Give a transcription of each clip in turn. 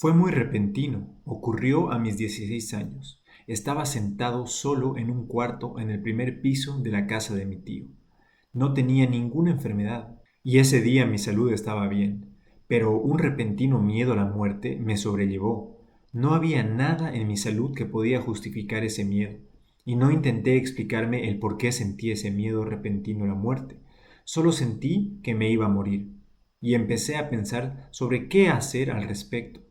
Fue muy repentino, ocurrió a mis 16 años. Estaba sentado solo en un cuarto en el primer piso de la casa de mi tío. No tenía ninguna enfermedad, y ese día mi salud estaba bien, pero un repentino miedo a la muerte me sobrellevó. No había nada en mi salud que podía justificar ese miedo, y no intenté explicarme el por qué sentí ese miedo repentino a la muerte. Solo sentí que me iba a morir, y empecé a pensar sobre qué hacer al respecto.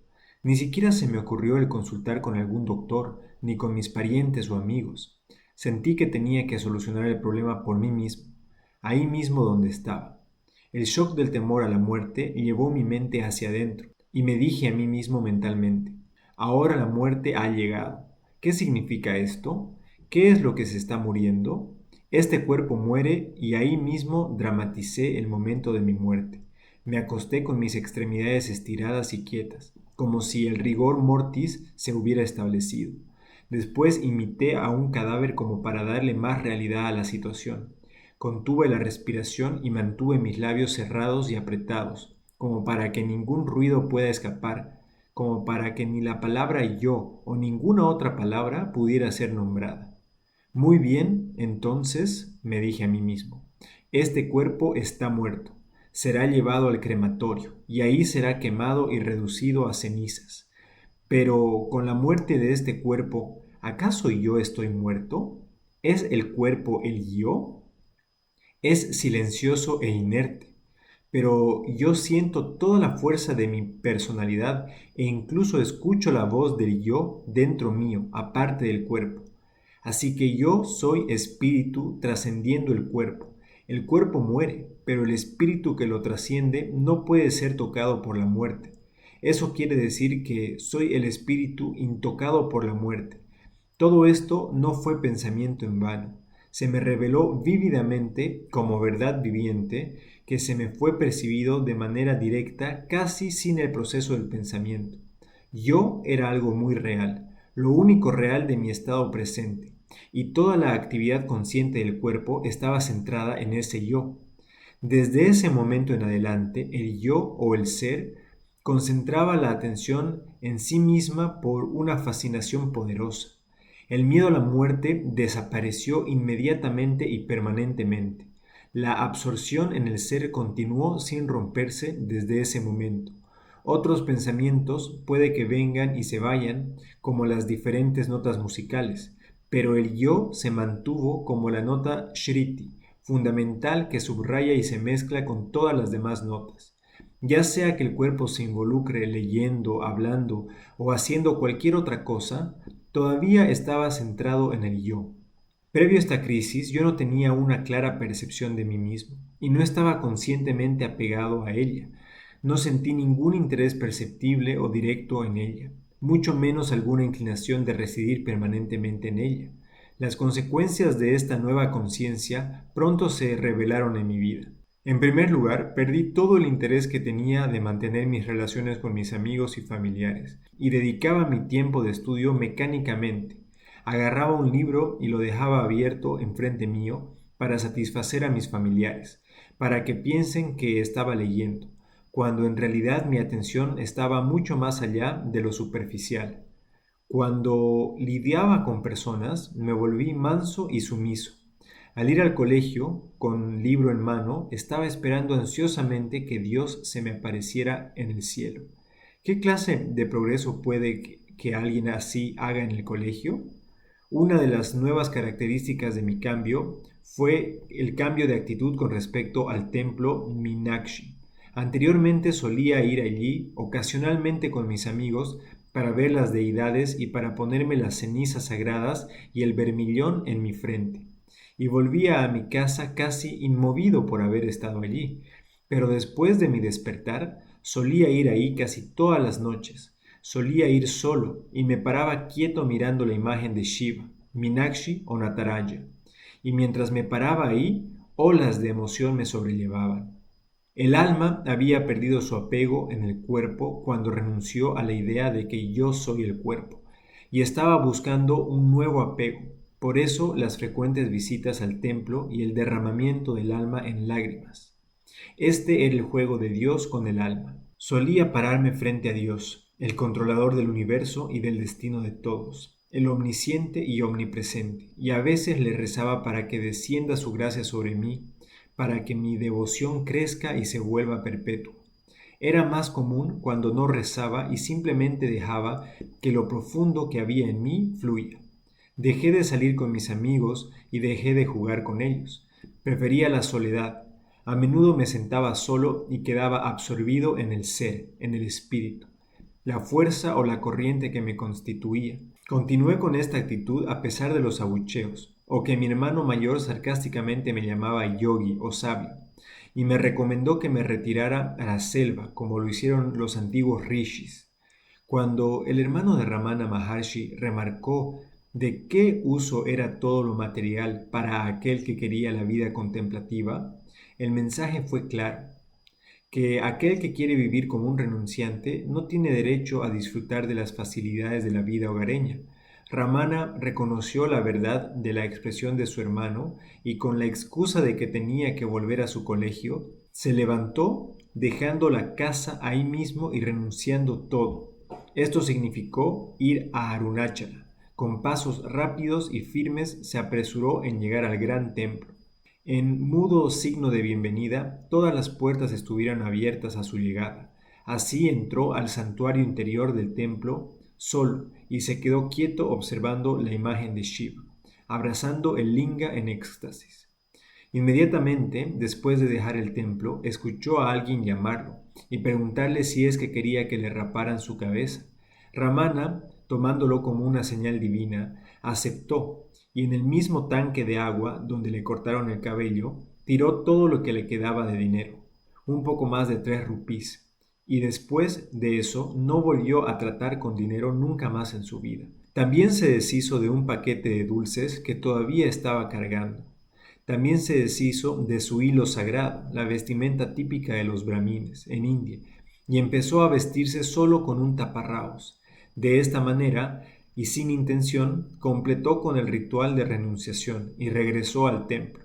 Ni siquiera se me ocurrió el consultar con algún doctor, ni con mis parientes o amigos. Sentí que tenía que solucionar el problema por mí mismo, ahí mismo donde estaba. El shock del temor a la muerte llevó mi mente hacia adentro, y me dije a mí mismo mentalmente, ahora la muerte ha llegado. ¿Qué significa esto? ¿Qué es lo que se está muriendo? Este cuerpo muere y ahí mismo dramaticé el momento de mi muerte. Me acosté con mis extremidades estiradas y quietas, como si el rigor mortis se hubiera establecido. Después imité a un cadáver como para darle más realidad a la situación. Contuve la respiración y mantuve mis labios cerrados y apretados, como para que ningún ruido pueda escapar, como para que ni la palabra yo o ninguna otra palabra pudiera ser nombrada. Muy bien, entonces, me dije a mí mismo, este cuerpo está muerto. Será llevado al crematorio, y ahí será quemado y reducido a cenizas. Pero con la muerte de este cuerpo, ¿acaso yo estoy muerto? ¿Es el cuerpo el yo? Es silencioso e inerte, pero yo siento toda la fuerza de mi personalidad e incluso escucho la voz del yo dentro mío, aparte del cuerpo. Así que yo soy espíritu trascendiendo el cuerpo. El cuerpo muere, pero el espíritu que lo trasciende no puede ser tocado por la muerte. Eso quiere decir que soy el espíritu intocado por la muerte. Todo esto no fue pensamiento en vano. Se me reveló vívidamente, como verdad viviente, que se me fue percibido de manera directa, casi sin el proceso del pensamiento. Yo era algo muy real, lo único real de mi estado presente, y toda la actividad consciente del cuerpo estaba centrada en ese yo. Desde ese momento en adelante, el yo o el ser concentraba la atención en sí misma por una fascinación poderosa. El miedo a la muerte desapareció inmediatamente y permanentemente. La absorción en el ser continuó sin romperse desde ese momento. Otros pensamientos puede que vengan y se vayan, como las diferentes notas musicales, pero el yo se mantuvo como la nota shriti, fundamental que subraya y se mezcla con todas las demás notas. Ya sea que el cuerpo se involucre leyendo, hablando o haciendo cualquier otra cosa, todavía estaba centrado en el yo. Previo a esta crisis, yo no tenía una clara percepción de mí mismo y no estaba conscientemente apegado a ella. No sentí ningún interés perceptible o directo en ella, mucho menos alguna inclinación de residir permanentemente en ella. Las consecuencias de esta nueva conciencia pronto se revelaron en mi vida. En primer lugar, perdí todo el interés que tenía de mantener mis relaciones con mis amigos y familiares, y dedicaba mi tiempo de estudio mecánicamente. Agarraba un libro y lo dejaba abierto enfrente mío para satisfacer a mis familiares, para que piensen que estaba leyendo, cuando en realidad mi atención estaba mucho más allá de lo superficial. Cuando lidiaba con personas, me volví manso y sumiso. Al ir al colegio, con libro en mano, estaba esperando ansiosamente que Dios se me apareciera en el cielo. ¿Qué clase de progreso puede que alguien así haga en el colegio? Una de las nuevas características de mi cambio fue el cambio de actitud con respecto al templo Minakshi. Anteriormente solía ir allí ocasionalmente con mis amigos para ver las deidades y para ponerme las cenizas sagradas y el vermillón en mi frente. Y volvía a mi casa casi inmovido por haber estado allí. Pero después de mi despertar, solía ir ahí casi todas las noches. Solía ir solo y me paraba quieto mirando la imagen de Shiva, Minakshi o Nataraja. Y mientras me paraba ahí, olas de emoción me sobrellevaban. El alma había perdido su apego en el cuerpo cuando renunció a la idea de que yo soy el cuerpo, y estaba buscando un nuevo apego. Por eso las frecuentes visitas al templo y el derramamiento del alma en lágrimas. Este era el juego de Dios con el alma. Solía pararme frente a Dios, el controlador del universo y del destino de todos, el omnisciente y omnipresente, y a veces le rezaba para que descienda su gracia sobre mí, para que mi devoción crezca y se vuelva perpetua. Era más común cuando no rezaba y simplemente dejaba que lo profundo que había en mí fluya. Dejé de salir con mis amigos y dejé de jugar con ellos. Prefería la soledad. A menudo me sentaba solo y quedaba absorbido en el ser, en el espíritu, la fuerza o la corriente que me constituía. Continué con esta actitud a pesar de los abucheos, o que mi hermano mayor sarcásticamente me llamaba yogi o sabio, y me recomendó que me retirara a la selva, como lo hicieron los antiguos rishis. Cuando el hermano de Ramana Maharshi remarcó de qué uso era todo lo material para aquel que quería la vida contemplativa, el mensaje fue claro, que aquel que quiere vivir como un renunciante no tiene derecho a disfrutar de las facilidades de la vida hogareña. Ramana reconoció la verdad de la expresión de su hermano y con la excusa de que tenía que volver a su colegio, se levantó dejando la casa ahí mismo y renunciando todo. Esto significó ir a Arunachala. Con pasos rápidos y firmes se apresuró en llegar al gran templo. En mudo signo de bienvenida, todas las puertas estuvieron abiertas a su llegada. Así entró al santuario interior del templo solo y se quedó quieto observando la imagen de Shiva, abrazando el linga en éxtasis. Inmediatamente, después de dejar el templo, escuchó a alguien llamarlo y preguntarle si es que quería que le raparan su cabeza. Ramana, tomándolo como una señal divina, aceptó y en el mismo tanque de agua donde le cortaron el cabello, tiró todo lo que le quedaba de dinero, un poco más de 3 rupíes, y después de eso no volvió a tratar con dinero nunca más en su vida. También se deshizo de un paquete de dulces que todavía estaba cargando. También se deshizo de su hilo sagrado, la vestimenta típica de los brahmines en India, y empezó a vestirse solo con un taparrabos. De esta manera, y sin intención, completó con el ritual de renunciación y regresó al templo.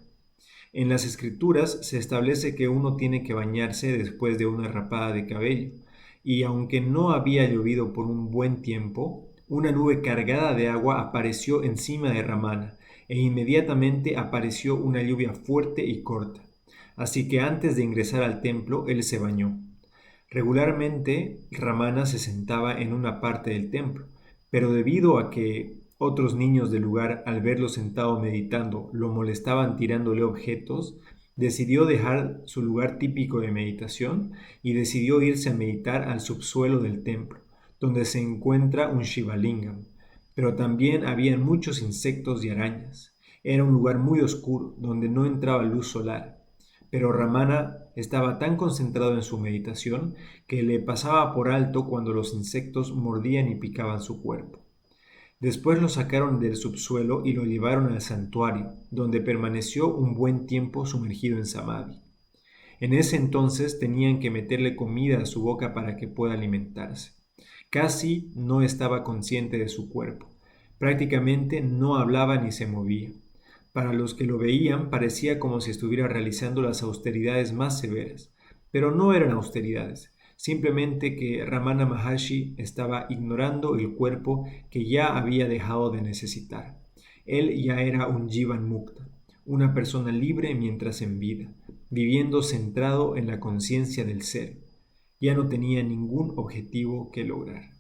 En las escrituras se establece que uno tiene que bañarse después de una rapada de cabello, y aunque no había llovido por un buen tiempo, una nube cargada de agua apareció encima de Ramana, e inmediatamente apareció una lluvia fuerte y corta. Así que antes de ingresar al templo, él se bañó. Regularmente, Ramana se sentaba en una parte del templo, pero debido a que otros niños del lugar, al verlo sentado meditando, lo molestaban tirándole objetos, decidió dejar su lugar típico de meditación y decidió irse a meditar al subsuelo del templo, donde se encuentra un Shivalingam. Pero también había muchos insectos y arañas. Era un lugar muy oscuro, donde no entraba luz solar. Pero Ramana estaba tan concentrado en su meditación que le pasaba por alto cuando los insectos mordían y picaban su cuerpo. Después lo sacaron del subsuelo y lo llevaron al santuario, donde permaneció un buen tiempo sumergido en samadhi. En ese entonces tenían que meterle comida a su boca para que pueda alimentarse. Casi no estaba consciente de su cuerpo. Prácticamente no hablaba ni se movía. Para los que lo veían parecía como si estuviera realizando las austeridades más severas, pero no eran austeridades, simplemente que Ramana Maharshi estaba ignorando el cuerpo que ya había dejado de necesitar. Él ya era un Jivan Mukta, una persona libre mientras en vida, viviendo centrado en la conciencia del ser. Ya no tenía ningún objetivo que lograr.